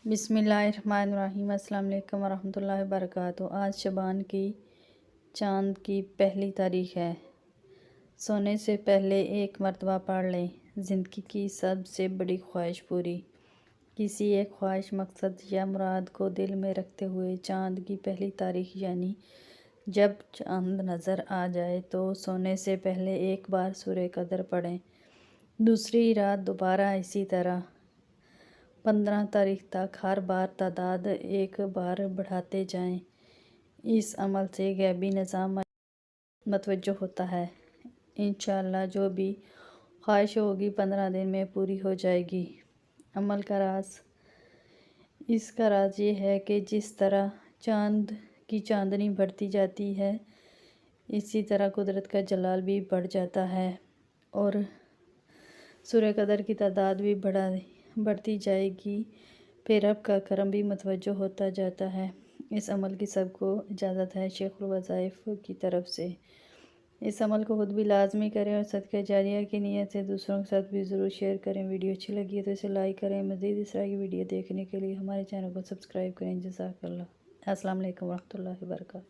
بسم اللہ الرحمن الرحیم۔ السلام علیکم ورحمۃ اللہ وبرکاتہ۔ آج شعبان کی چاند کی پہلی تاریخ ہے۔ سونے سے پہلے ایک مرتبہ پڑھ لیں، زندگی کی سب سے بڑی خواہش پوری۔ کسی ایک خواہش، مقصد یا مراد کو دل میں رکھتے ہوئے چاند کی پہلی تاریخ یعنی جب چاند نظر آ جائے تو سونے سے پہلے ایک بار سورہ قدر پڑھیں۔ دوسری رات دوبارہ اسی طرح 15 تاریخ تک ہر بار تعداد ایک بار بڑھاتے جائیں۔ اس عمل سے غیبی نظام متوجہ ہوتا ہے۔ انشاءاللہ جو بھی خواہش ہوگی 15 دن میں پوری ہو جائے گی۔ عمل کا راز۔ اس کا راز یہ ہے کہ جس طرح چاند کی چاندنی بڑھتی جاتی ہے، اسی طرح قدرت کا جلال بھی بڑھ جاتا ہے اور سورہ قدر کی تعداد بھی بڑھتی جائے گی، پھر رب کا کرم بھی متوجہ ہوتا جاتا ہے۔ اس عمل کی سب کو اجازت ہے شیخ الوظائف کی طرف سے۔ اس عمل کو خود بھی لازمی کریں اور صدقہ جاریہ کی نیت سے دوسروں کے ساتھ بھی ضرور شیئر کریں۔ ویڈیو اچھی لگی ہے تو اسے لائک کریں۔ مزید اس طرح کی ویڈیو دیکھنے کے لیے ہمارے چینل کو سبسکرائب کریں۔ جزاک اللہ۔ السلام علیکم ورحمۃ اللہ وبرکاتہ۔